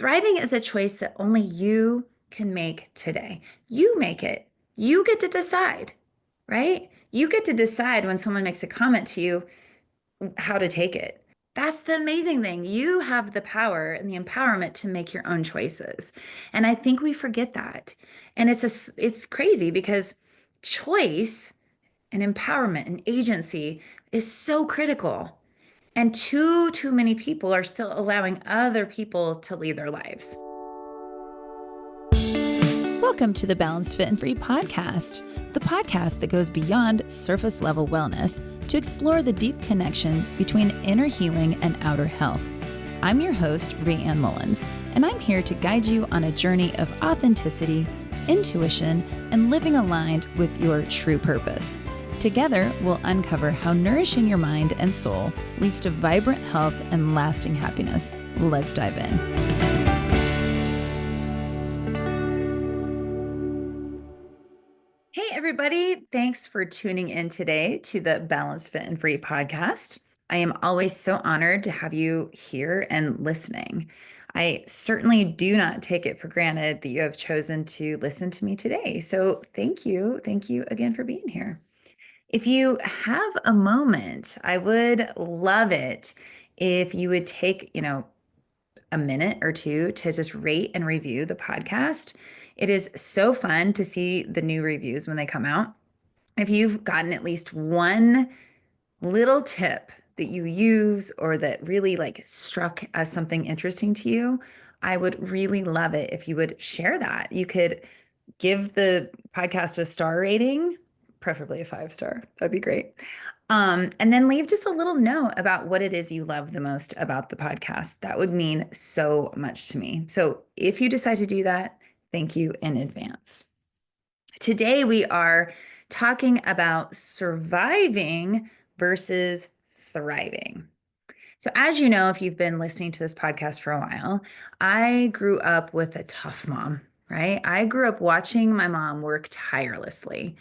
Thriving is a choice that only you can make today. You make it. You get to decide, right? You get to decide when someone makes a comment to you how to take it. That's the amazing thing. You have the power and the empowerment to make your own choices. And I think we forget that. And it's crazy because choice and empowerment and agency is so critical. And too many people are still allowing other people to lead their lives. Welcome to the Balanced Fit and Free podcast, the podcast that goes beyond surface level wellness to explore the deep connection between inner healing and outer health. I'm your host, Raeann Mullins, and I'm here to guide you on a journey of authenticity, intuition, and living aligned with your true purpose. Together, we'll uncover how nourishing your mind and soul leads to vibrant health and lasting happiness. Let's dive in. Hey, everybody. Thanks for tuning in today to the Balanced Fit and Free podcast. I am always so honored to have you here and listening. I certainly do not take it for granted that you have chosen to listen to me today. So thank you. Thank you again for being here. If you have a moment, I would love it if you would take, a minute or two to just rate and review the podcast. It is so fun to see the new reviews when they come out. If you've gotten at least one little tip that you use or that really struck as something interesting to you, I would really love it if you would share that. You could give the podcast a star rating, preferably a 5-star. That'd be great. And then leave just a little note about what it is you love the most about the podcast. That would mean so much to me. So if you decide to do that, thank you in advance. Today, we are talking about surviving versus thriving. So, as you know, if you've been listening to this podcast for a while, I grew up with a tough mom, right? I grew up watching my mom work tirelessly.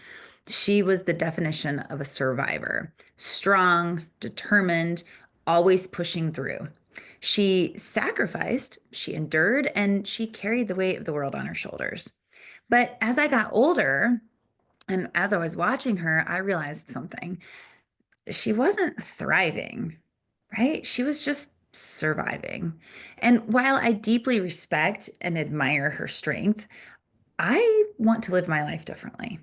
She was the definition of a survivor, strong, determined, always pushing through. She sacrificed, she endured, and she carried the weight of the world on her shoulders. But as I got older and as I was watching her, I realized something. She wasn't thriving, right? She was just surviving. And while I deeply respect and admire her strength, I want to live my life differently.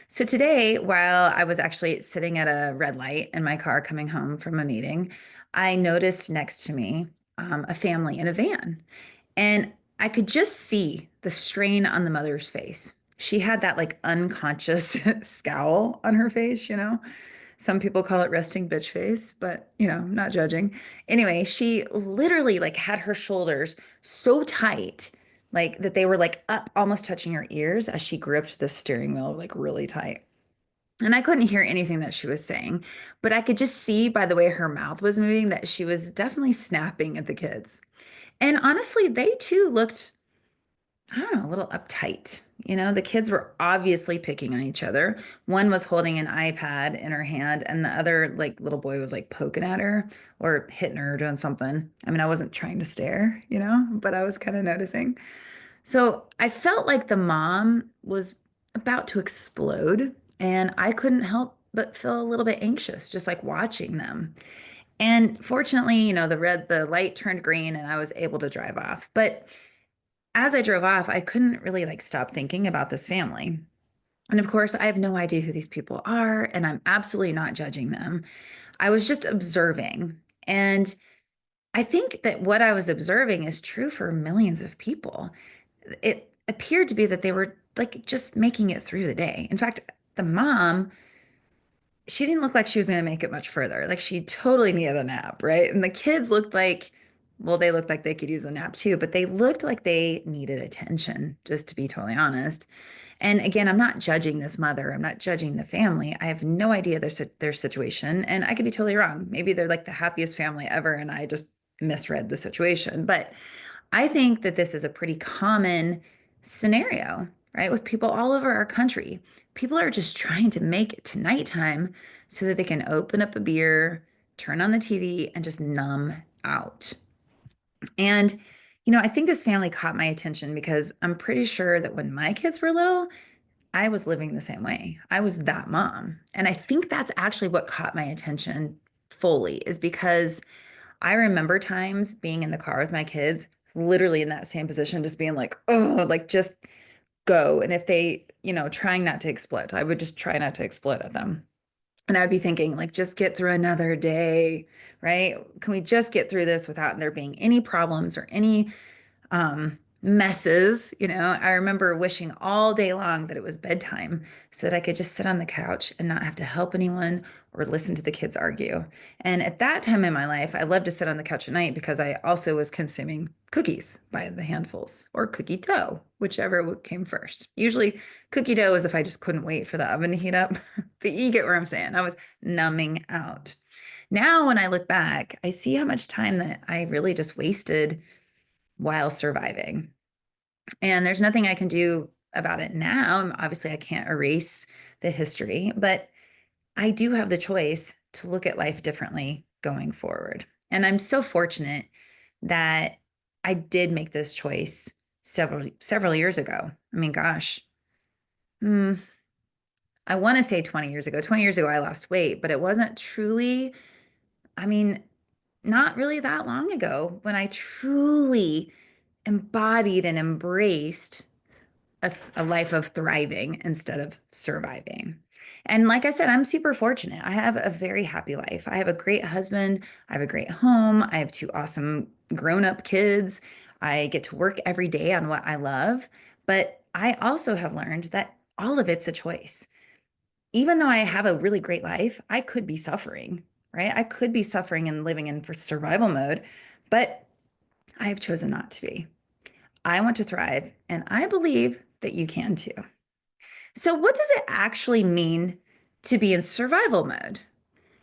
So today, while I was actually sitting at a red light in my car coming home from a meeting, I noticed next to me a family in a van. And I could just see the strain on the mother's face. She had that unconscious scowl on her face. Some people call it resting bitch face, but not judging. Anyway, she literally had her shoulders so tight, that they were up almost touching her ears as she gripped the steering wheel really tight. And I couldn't hear anything that she was saying, but I could just see by the way her mouth was moving that she was definitely snapping at the kids. And honestly, they too looked, I don't know, a little uptight. The kids were obviously picking on each other. One was holding an iPad in her hand, and the other, little boy was poking at her or hitting her or doing something. I mean, I wasn't trying to stare, but I was kind of noticing. So I felt like the mom was about to explode, and I couldn't help but feel a little bit anxious, just watching them. And fortunately, the light turned green and I was able to drive off. But as I drove off, I couldn't really stop thinking about this family. And of course, I have no idea who these people are, and I'm absolutely not judging them. I was just observing. And I think that what I was observing is true for millions of people. It appeared to be that they were just making it through the day. In fact, the mom, she didn't look like she was going to make it much further. She totally needed a nap, right? And the kids looked like, well, they looked like they could use a nap too, but they looked like they needed attention, just to be totally honest. And again, I'm not judging this mother. I'm not judging the family. I have no idea their situation, and I could be totally wrong. Maybe they're the happiest family ever, and I just misread the situation. But I think that this is a pretty common scenario, right? With people all over our country. People are just trying to make it to nighttime so that they can open up a beer, turn on the TV, and just numb out. And I think this family caught my attention because I'm pretty sure that when my kids were little, I was living the same way. I was that mom. And I think that's actually what caught my attention fully, is because I remember times being in the car with my kids, literally in that same position, just being like, oh, like just go. And if they, trying not to explode, I would just try not to explode at them. And I'd be thinking, like, just get through another day, right? Can we just get through this without there being any problems or any messes. I remember wishing all day long that it was bedtime so that I could just sit on the couch and not have to help anyone or listen to the kids argue. And at that time in my life, I loved to sit on the couch at night because I also was consuming cookies by the handfuls or cookie dough, whichever came first. Usually, cookie dough is if I just couldn't wait for the oven to heat up. But you get what I'm saying. I was numbing out. Now, when I look back, I see how much time that I really just wasted while surviving. And there's nothing I can do about it now. Obviously, I can't erase the history, but I do have the choice to look at life differently going forward. And I'm so fortunate that I did make this choice several years ago. I mean, gosh, hmm, I want to say 20 years ago. 20 years ago, I lost weight, but it wasn't truly, I mean, not really that long ago when I truly embodied and embraced a life of thriving instead of surviving. And like I said, I'm super fortunate. I have a very happy life. I have a great husband. I have a great home. I have two awesome grown-up kids. I get to work every day on what I love. But I also have learned that all of it's a choice. Even though I have a really great life, I could be suffering, right? I could be suffering and living in for survival mode, but I have chosen not to be. I want to thrive, and I believe that you can too. So, what does it actually mean to be in survival mode?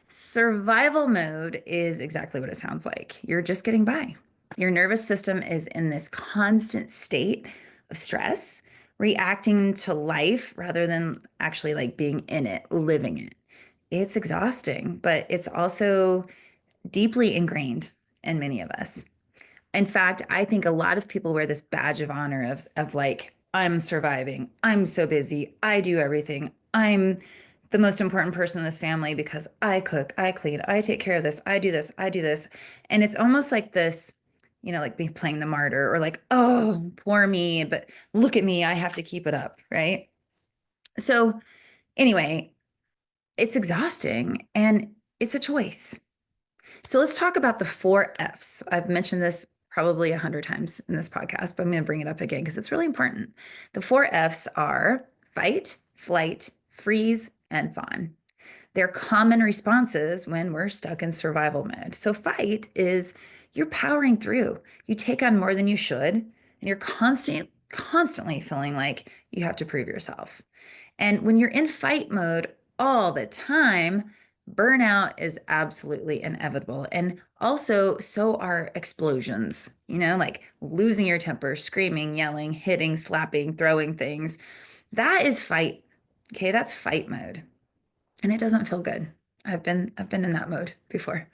Survival mode is exactly what it sounds like. You're just getting by. Your nervous system is in this constant state of stress, reacting to life rather than actually like being in it, living it. It's exhausting, but it's also deeply ingrained in many of us. In fact, I think a lot of people wear this badge of honor of like, I'm surviving. I'm so busy. I do everything. I'm the most important person in this family because I cook, I clean, I take care of this, I do this, I do this. And it's almost like this, like me playing the martyr or like, oh, poor me, but look at me, I have to keep it up, right? So, anyway, it's exhausting and it's a choice. So let's talk about the four F's. I've mentioned this probably 100 times in this podcast, but I'm going to bring it up again because it's really important. The four F's are fight, flight, freeze, and fawn. They're common responses when we're stuck in survival mode. So fight is you're powering through. You take on more than you should, and you're constantly feeling like you have to prove yourself. And when you're in fight mode all the time, burnout is absolutely inevitable. And also, so are explosions, like losing your temper, screaming, yelling, hitting, slapping, throwing things. That is fight. Okay, that's fight mode. And it doesn't feel good. I've been in that mode before.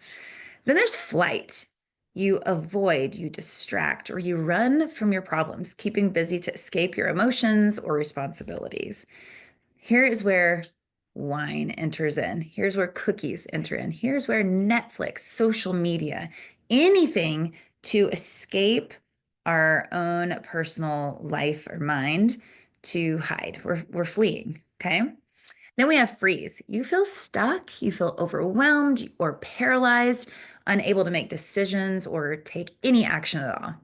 Then there's flight. You avoid, you distract, or you run from your problems, keeping busy to escape your emotions or responsibilities. Here is where wine enters in. Here's where cookies enter in. Here's where Netflix, social media, anything to escape our own personal life or mind to hide. We're fleeing. Okay. Then we have freeze. You feel stuck, you feel overwhelmed or paralyzed, unable to make decisions or take any action at all.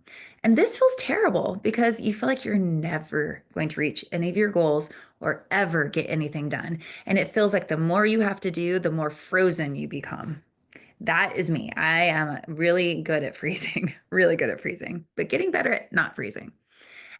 And this feels terrible because you feel like you're never going to reach any of your goals or ever get anything done. And it feels like the more you have to do, the more frozen you become. That is me. I am really good at freezing, really good at freezing, but getting better at not freezing.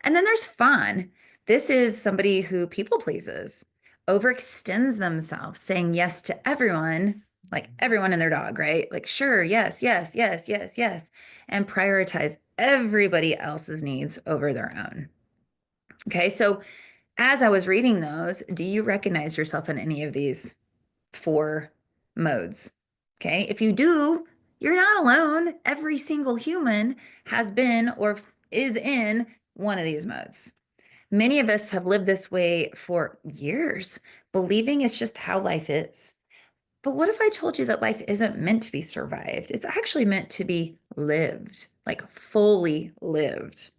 And then there's Fawn. This is somebody who people pleases, overextends themselves, saying yes to everyone, like everyone and their dog, right? Like, sure, yes, yes, yes, yes, yes, and prioritize everybody else's needs over their own. Okay, so as I was reading those, do you recognize yourself in any of these four modes? Okay, if you do, you're not alone. Every single human has been or is in one of these modes. Many of us have lived this way for years, believing it's just how life is. But what if I told you that life isn't meant to be survived? It's actually meant to be lived, like fully lived.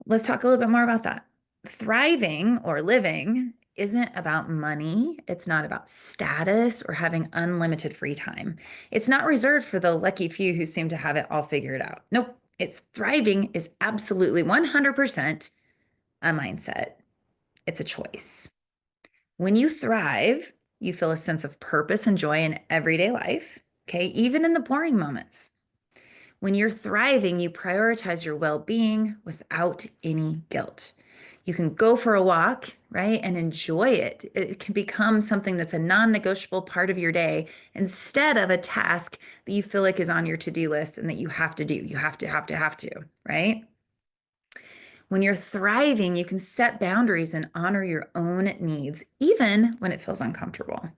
Let's talk a little bit more about that. Thriving or living isn't about money. It's not about status or having unlimited free time. It's not reserved for the lucky few who seem to have it all figured out. Nope. It's thriving is absolutely 100% a mindset. It's a choice. When you thrive, you feel a sense of purpose and joy in everyday life, okay, even in the boring moments. When you're thriving, you prioritize your well being without any guilt. You can go for a walk, right, and enjoy it. It can become something that's a non negotiable part of your day instead of a task that you feel like is on your to do list and that you have to do. You have to, right? When you're thriving, you can set boundaries and honor your own needs, even when it feels uncomfortable.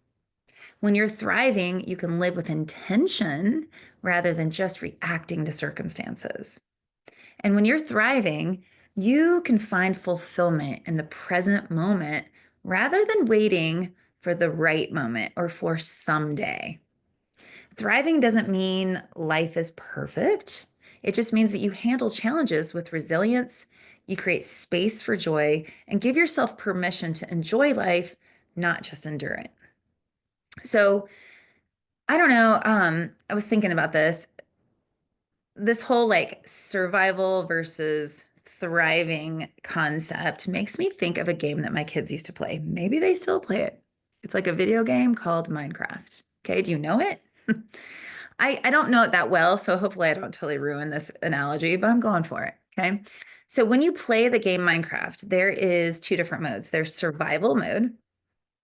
When you're thriving, you can live with intention rather than just reacting to circumstances. And when you're thriving, you can find fulfillment in the present moment rather than waiting for the right moment or for someday. Thriving doesn't mean life is perfect. It just means that you handle challenges with resilience, you create space for joy, and give yourself permission to enjoy life, not just endure it. So, I don't know. I was thinking about this whole like survival versus thriving concept makes me think of a game that my kids used to play. Maybe they still play it. It's like a video game called Minecraft. Okay, do you know it? I don't know it that well, so hopefully I don't totally ruin this analogy, but I'm going for it. Okay. So when you play the game Minecraft, there is two different modes. There's survival mode.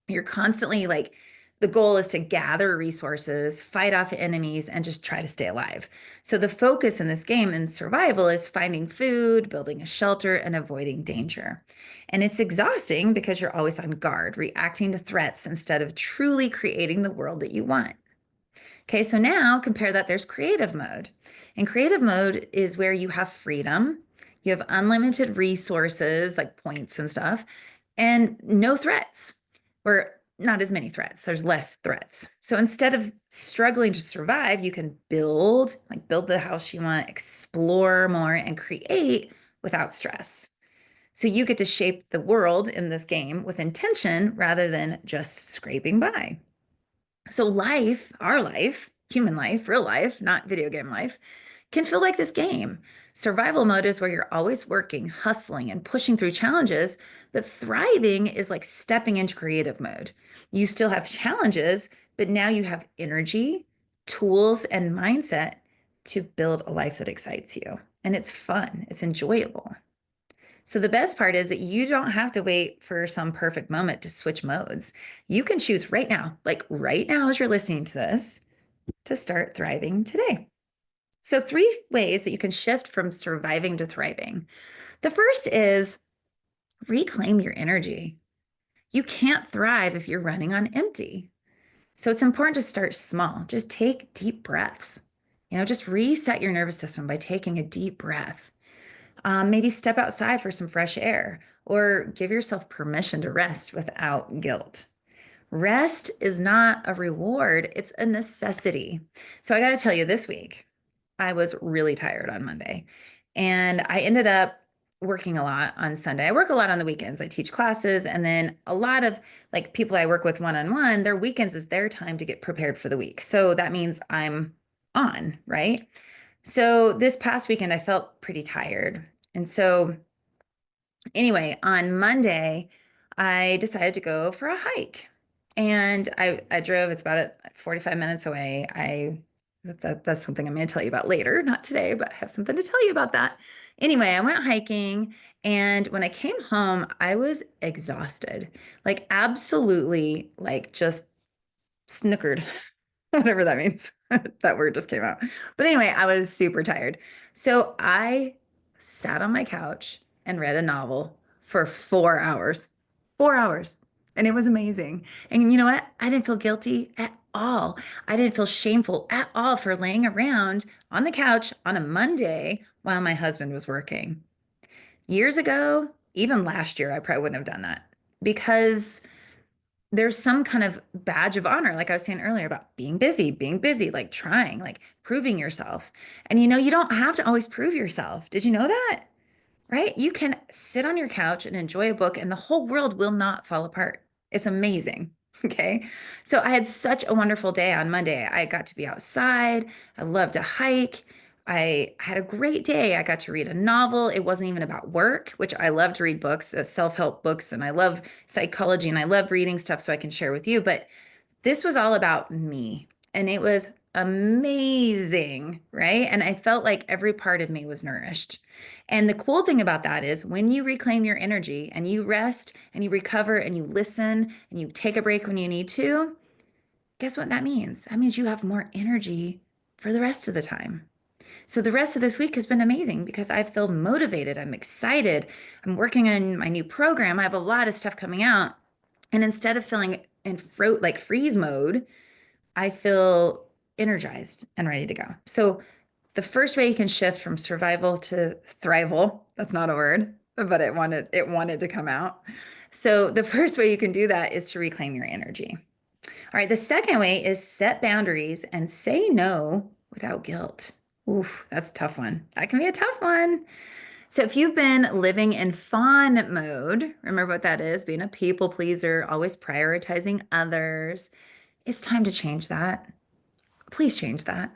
You're constantly like, the goal is to gather resources, fight off enemies, and just try to stay alive. So the focus in this game in survival is finding food, building a shelter, and avoiding danger. And it's exhausting because you're always on guard, reacting to threats instead of truly creating the world that you want. Okay, so now compare that there's creative mode. And creative mode is where you have freedom, you have unlimited resources like points and stuff, and no threats, or not as many threats. There's less threats. So instead of struggling to survive, you can build, like build the house you want, explore more, and create without stress. So you get to shape the world in this game with intention rather than just scraping by. So life, our life, human life, real life, not video game life, can feel like this game. Survival mode is where you're always working, hustling, and pushing through challenges, but thriving is like stepping into creative mode. You still have challenges, but now you have energy, tools, and mindset to build a life that excites you. And it's fun, it's enjoyable. So the best part is that you don't have to wait for some perfect moment to switch modes. You can choose right now, like right now as you're listening to this, to start thriving today. So, three ways that you can shift from surviving to thriving. The first is reclaim your energy. You can't thrive if you're running on empty. So, it's important to start small. Just take deep breaths. Just reset your nervous system by taking a deep breath. Maybe step outside for some fresh air or give yourself permission to rest without guilt. Rest is not a reward, it's a necessity. So I got to tell you, this week, I was really tired on Monday and I ended up working a lot on Sunday. I work a lot on the weekends. I teach classes, and then a lot of like people I work with one-on-one, their weekends is their time to get prepared for the week. So that means I'm on, right? So this past weekend, I felt pretty tired. And so, anyway, on Monday, I decided to go for a hike. And I drove, it's about 45 minutes away. That's something I'm going to tell you about later, not today, but I have something to tell you about that. Anyway, I went hiking, and when I came home, I was exhausted, like absolutely, like just snookered, whatever that means. That word just came out. But anyway, I was super tired. So I sat on my couch and read a novel for 4 hours. 4 hours. And it was amazing. And you know what? I didn't feel guilty at all. I didn't feel shameful at all for laying around on the couch on a Monday while my husband was working. Years ago, even last year, I probably wouldn't have done that because there's some kind of badge of honor, like I was saying earlier about being busy, like trying, like proving yourself. And you don't have to always prove yourself. Did you know that? Right? You can sit on your couch and enjoy a book, and the whole world will not fall apart. It's amazing. Okay. So I had such a wonderful day on Monday. I got to be outside. I love to hike. I had a great day. I got to read a novel. It wasn't even about work, which I love to read books, self-help books, and I love psychology and I love reading stuff so I can share with you. But this was all about me, and it was amazing, right? And I felt like every part of me was nourished. And the cool thing about that is when you reclaim your energy and you rest and you recover and you listen and you take a break when you need to, guess what that means? That means you have more energy for the rest of the time. So the rest of this week has been amazing because I feel motivated. I'm excited. I'm working on my new program. I have a lot of stuff coming out. And instead of feeling in like freeze mode, I feel energized and ready to go. So the first way you can shift from survival to thrival, that's not a word, but it wanted to come out. So the first way you can do that is to reclaim your energy. All right, the second way is set boundaries and say no without guilt. Oof, that's a tough one. That can be a tough one. So if you've been living in fawn mode, remember what that is, being a people pleaser, always prioritizing others. It's time to change that. Please change that.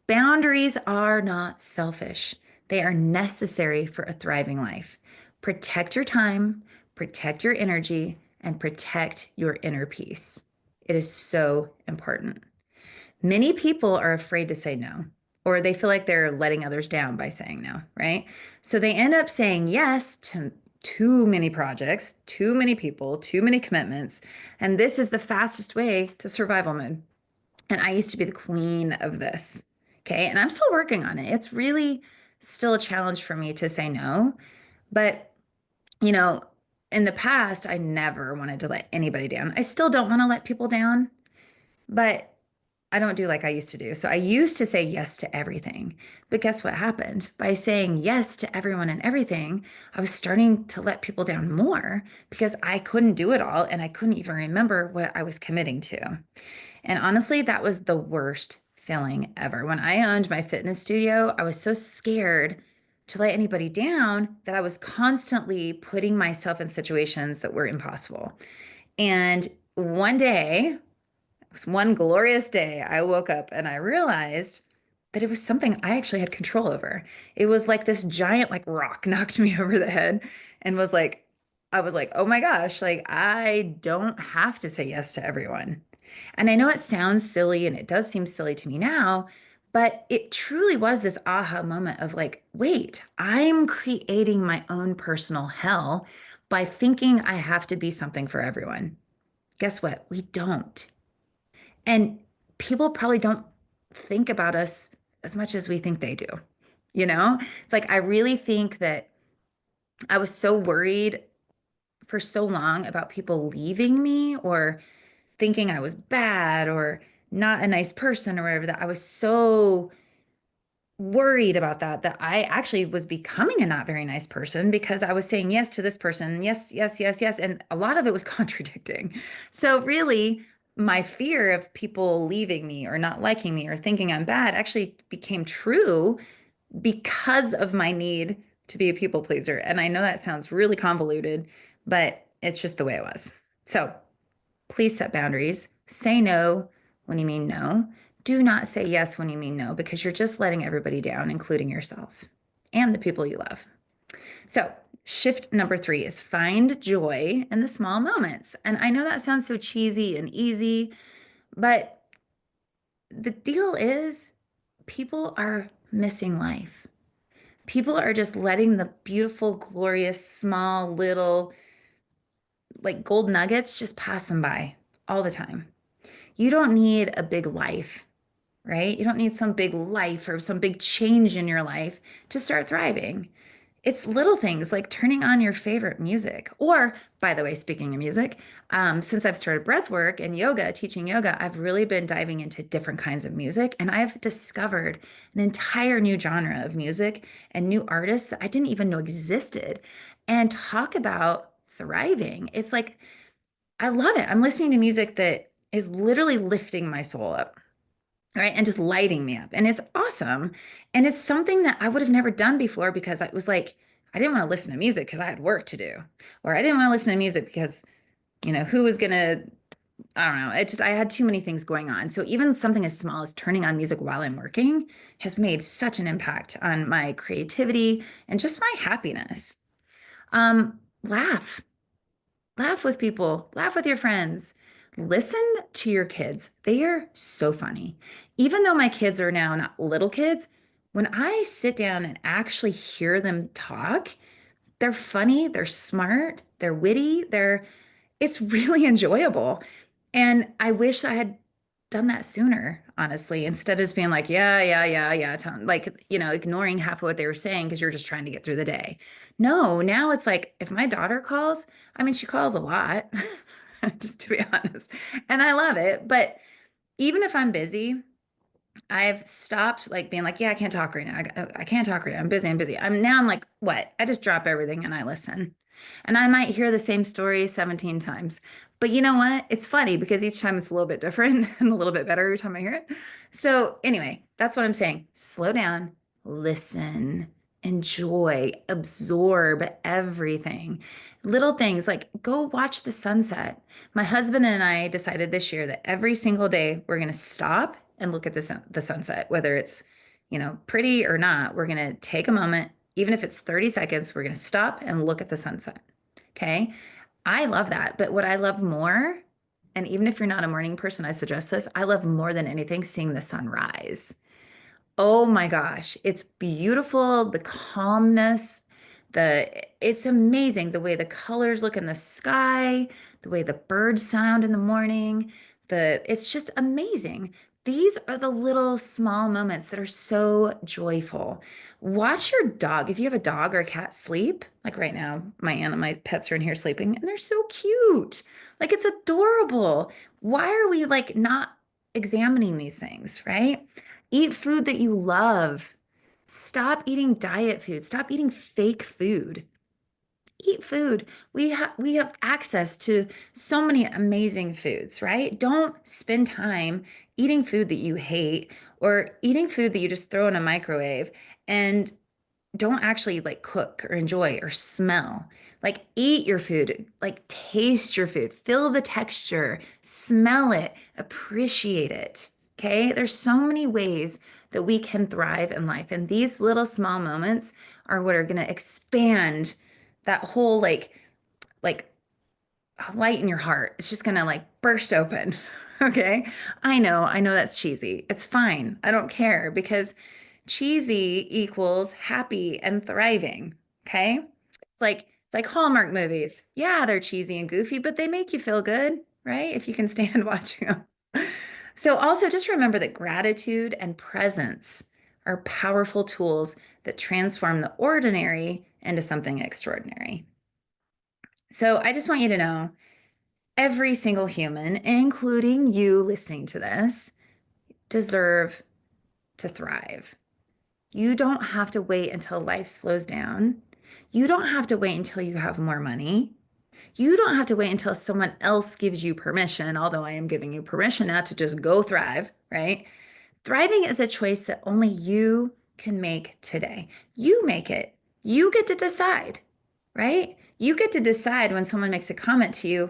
Boundaries are not selfish. They are necessary for a thriving life. Protect your time, protect your energy, and protect your inner peace. It is so important. Many people are afraid to say no, or they feel like they're letting others down by saying no, right? So they end up saying yes to too many projects, too many people, too many commitments. And this is the fastest way to survival mode. And I used to be the queen of this. Okay. And I'm still working on it. It's really still a challenge for me to say no. But, you know, in the past, I never wanted to let anybody down. I still don't want to let people down, but I don't do like I used to do. So I used to say yes to everything. But guess what happened? By saying yes to everyone and everything, I was starting to let people down more because I couldn't do it all and I couldn't even remember what I was committing to. And honestly, that was the worst feeling ever. When I owned my fitness studio, I was so scared to let anybody down that I was constantly putting myself in situations that were impossible. And one day, it was one glorious day, I woke up and I realized that it was something I actually had control over. It was like this giant like rock knocked me over the head and was like, I was like, oh my gosh, like I don't have to say yes to everyone. And I know it sounds silly and it does seem silly to me now, but it truly was this aha moment of like, wait, I'm creating my own personal hell by thinking I have to be something for everyone. Guess what? We don't. And people probably don't think about us as much as we think they do. It's like I really think that I was so worried for so long about people leaving me or thinking I was bad or not a nice person or whatever that I was so worried about that I actually was becoming a not very nice person because I was saying yes to this person, yes, yes, yes, yes, and a lot of it was contradicting. So really, my fear of people leaving me or not liking me or thinking I'm bad actually became true because of my need to be a people pleaser. And I know that sounds really convoluted, but it's just the way it was. So please set boundaries. Say no when you mean no. Do not say yes when you mean no, because you're just letting everybody down, including yourself and the people you love. So, shift number 3 is find joy in the small moments. And I know that sounds so cheesy and easy, but the deal is people are missing life. People are just letting the beautiful, glorious, small, little, like gold nuggets just pass them by all the time. You don't need a big life, right? You don't need some big life or some big change in your life to start thriving. it's little things like turning on your favorite music. Or, by the way, speaking of music, since I've started breath work and yoga, teaching yoga, I've really been diving into different kinds of music. And I've discovered an entire new genre of music and new artists that I didn't even know existed. And talk about thriving. It's like, I love it. I'm listening to music that is literally lifting my soul up, right? And just lighting me up. And it's awesome. And it's something that I would have never done before because I was like, I didn't want to listen to music because I had work to do. Or I didn't want to listen to music because, who was gonna, I don't know. I had too many things going on. So even something as small as turning on music while I'm working has made such an impact on my creativity and just my happiness. Laugh. Laugh with people, laugh with your friends. Listen to your kids. They are so funny. Even though my kids are now not little kids, when I sit down and actually hear them talk, they're funny, they're smart, they're witty, it's really enjoyable. And I wish I had done that sooner, honestly, instead of just being like, yeah, yeah, yeah, yeah, like, ignoring half of what they were saying because you're just trying to get through the day. No, now it's like if my daughter calls, I mean, she calls a lot, just to be honest, and I love it. But even if I'm busy, I've stopped like being like, yeah, I can't talk right now. I can't talk right now. I'm busy. I'm busy. I'm like, what? I just drop everything and I listen. And I might hear the same story 17 times. But you know what? It's funny because each time it's a little bit different and a little bit better every time I hear it. So, anyway, that's what I'm saying. Slow down, listen, enjoy, absorb everything. Little things like go watch the sunset. My husband and I decided this year that every single day we're going to stop and look at the sunset, whether it's, pretty or not. We're going to take a moment, even if it's 30 seconds, we're going to stop and look at the sunset. Okay. I love that. But what I love more, and even if you're not a morning person, I suggest this, I love more than anything seeing the sunrise. Oh my gosh, it's beautiful, the calmness, it's amazing the way the colors look in the sky, the way the birds sound in the morning, it's just amazing. These are the little small moments that are so joyful. Watch your dog. If you have a dog or a cat sleep, like right now, my pets are in here sleeping and they're so cute. Like it's adorable. Why are we like not examining these things, right? Eat food that you love. Stop eating diet food. Stop eating fake food. Eat food. We have access to so many amazing foods, right? Don't spend time eating food that you hate or eating food that you just throw in a microwave and don't actually like cook or enjoy or smell. Like eat your food, like taste your food, feel the texture, smell it, appreciate it. Okay? There's so many ways that we can thrive in life. And these little small moments are what are going to expand that whole like light in your heart. It's just gonna like burst open. Okay. I know that's cheesy. It's fine. I don't care because cheesy equals happy and thriving. Okay. It's like Hallmark movies. Yeah, they're cheesy and goofy, but they make you feel good, right? If you can stand watching them. So also just remember that gratitude and presence are powerful tools that transform the ordinary into something extraordinary. So I just want you to know every single human, including you listening to this, deserve to thrive. You don't have to wait until life slows down. You don't have to wait until you have more money. You don't have to wait until someone else gives you permission, although I am giving you permission now to just go thrive, right? Thriving is a choice that only you can make today. You make it. You get to decide, right? You get to decide when someone makes a comment to you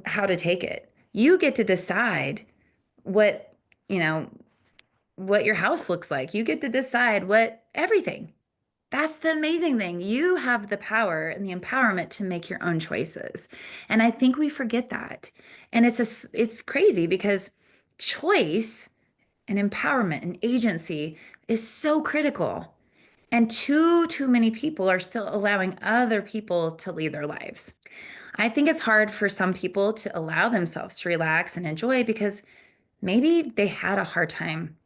how to take it. You get to decide what, you know, what your house looks like. You get to decide what everything. That's the amazing thing. You have the power and the empowerment to make your own choices. And I think we forget that. And it's crazy because choice and empowerment and agency is so critical. And too many people are still allowing other people to lead their lives. I think it's hard for some people to allow themselves to relax and enjoy because maybe they had a hard time,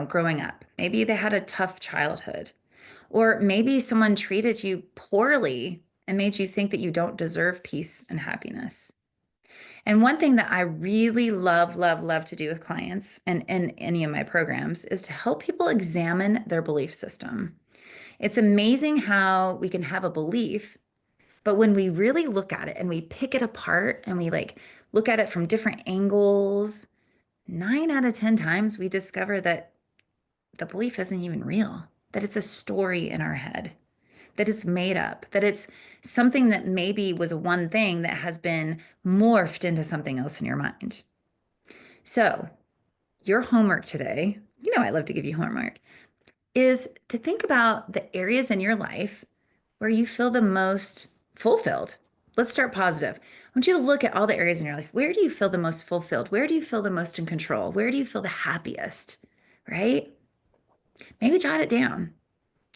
growing up. Maybe they had a tough childhood. Or maybe someone treated you poorly and made you think that you don't deserve peace and happiness. And one thing that I really love, love, love to do with clients and in any of my programs is to help people examine their belief system. It's amazing how we can have a belief, but when we really look at it and we pick it apart and we like look at it from different angles, 9 out of 10 times we discover that the belief isn't even real, that it's a story in our head, that it's made up, that it's something that maybe was one thing that has been morphed into something else in your mind. So, your homework today, you know, I love to give you homework, is to think about the areas in your life where you feel the most fulfilled. Let's start positive. I want you to look at all the areas in your life. Where do you feel the most fulfilled? Where do you feel the most in control? Where do you feel the happiest? Right? Maybe jot it down.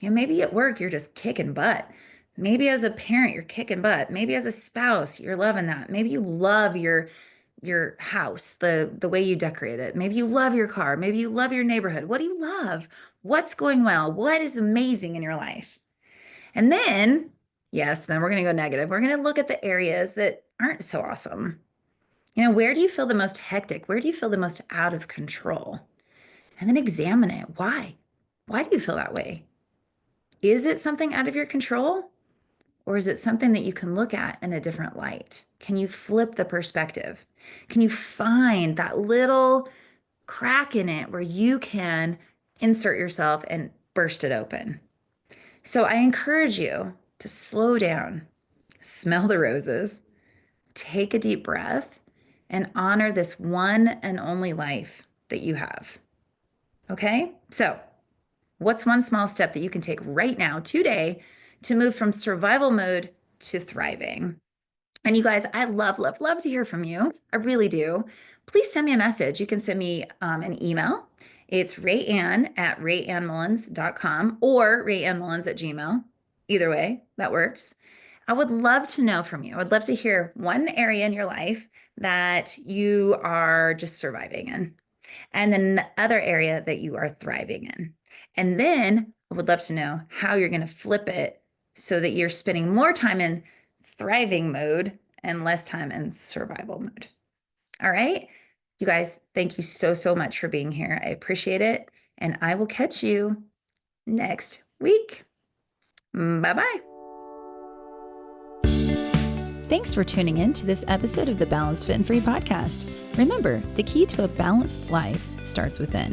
You know, maybe at work you're just kicking butt. Maybe as a parent you're kicking butt. Maybe as a spouse you're loving that. Maybe you love your house, the way you decorate it. Maybe you love your car. Maybe you love your neighborhood. What do you love? What's going well? What is amazing in your life? And then, yes, then we're going to go negative. We're going to look at the areas that aren't so awesome. You know, where do you feel the most hectic? Where do you feel the most out of control? And then examine it. Why? Why do you feel that way? Is it something out of your control? Or is it something that you can look at in a different light? Can you flip the perspective? Can you find that little crack in it where you can insert yourself and burst it open? So I encourage you to slow down, smell the roses, take a deep breath, and honor this one and only life that you have. Okay? So, what's one small step that you can take right now, today, to move from survival mode to thriving? And you guys, I love, love, love to hear from you. I really do. Please send me a message. You can send me an email. It's rayannmullins.com or rayannmullins@gmail. Either way, that works. I would love to know from you. I would love to hear one area in your life that you are just surviving in, and then the other area that you are thriving in. And then I would love to know how you're going to flip it so that you're spending more time in thriving mode and less time in survival mode. All right. You guys, thank you so, so much for being here. I appreciate it. And I will catch you next week. Bye-bye. Thanks for tuning in to this episode of the Balanced Fit and Free podcast. Remember, the key to a balanced life starts within.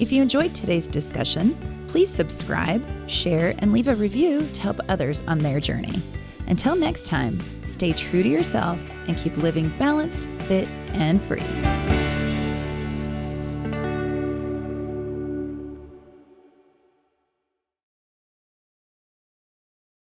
If you enjoyed today's discussion, please subscribe, share, and leave a review to help others on their journey. Until next time, stay true to yourself and keep living balanced, fit, and free.